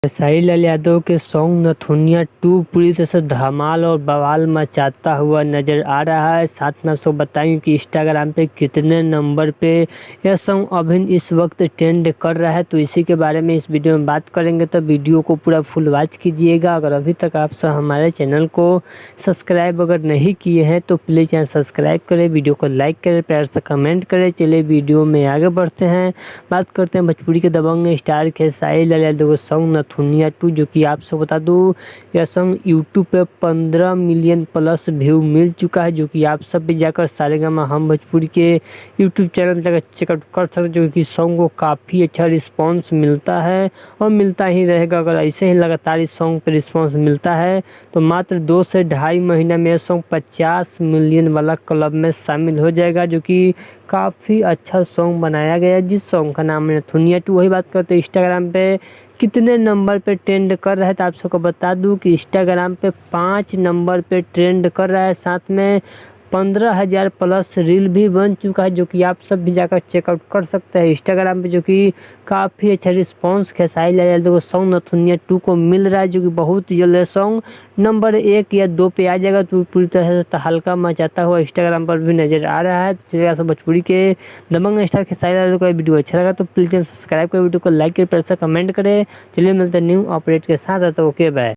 खेसारी लाल यादव के सॉन्ग नथुनिया 2 पूरी तरह से धमाल और बवाल मचाता हुआ नज़र आ रहा है। साथ में आपको बताएंगे कि इंस्टाग्राम पे कितने नंबर पे यह सॉन्ग अभी इस वक्त ट्रेंड कर रहा है, तो इसी के बारे में इस वीडियो में बात करेंगे। तो वीडियो को पूरा फुल वॉच कीजिएगा। अगर अभी तक आप सब हमारे चैनल को सब्सक्राइब अगर नहीं किए हैं तो प्लीज़ चैनल सब्सक्राइब करें, वीडियो को लाइक करें, प्यार से कमेंट करें। चलिए वीडियो में आगे बढ़ते हैं, बात करते हैं भोजपुरी के दबंग स्टार खेसारी लाल यादव का सॉन्ग नथुनिया 2, जो कि आप सब बता दूं यह सॉन्ग यूट्यूब पे 15 मिलियन प्लस व्यू मिल चुका है, जो कि आप सब भी जाकर सारेगामा हम भोजपुरी के यूट्यूब चैनल में जाकर चेकआउट कर सकते हैं। जो कि सॉन्ग को काफ़ी अच्छा रिस्पॉन्स मिलता है और मिलता ही रहेगा। अगर ऐसे ही लगातार इस सॉन्ग पर रिस्पॉन्स मिलता है तो मात्र 2 से ढाई महीना में यह सॉन्ग 50 मिलियन वाला क्लब में शामिल हो जाएगा, जो कि काफ़ी अच्छा सॉन्ग बनाया गया है। जिस सॉन्ग का नाम है नथुनिया 2। वही बात करते हैं इंस्टाग्राम पे कितने नंबर पे ट्रेंड कर रहा है, तो आप सबको बता दूं कि इंस्टाग्राम पे 5 नंबर पे ट्रेंड कर रहा है। साथ में 15,000 प्लस रील भी बन चुका है, जो कि आप सब भी जाकर चेकआउट कर सकते हैं इंस्टाग्राम पे। जो कि काफ़ी अच्छा रिस्पांस खेसारी लाल यादव को सॉन्ग नथुनिया 2 को मिल रहा है, जो कि बहुत जल्द सॉन्ग नंबर 1 या 2 पे आ जाएगा। तो पूरी तरह से हल्का मचाता हुआ इंस्टाग्राम पर भी नज़र आ रहा है। तो चलिए सब भोजपुरी के दबंग स्टार खेसारी लाल यादव का वीडियो अच्छा लगा तो प्लीज़ सब्सक्राइब करें, वीडियो को लाइक करें, प्यार से कमेंट करें। चलिए मिलते हैं न्यू अपडेट के साथ। तो ओके बाय।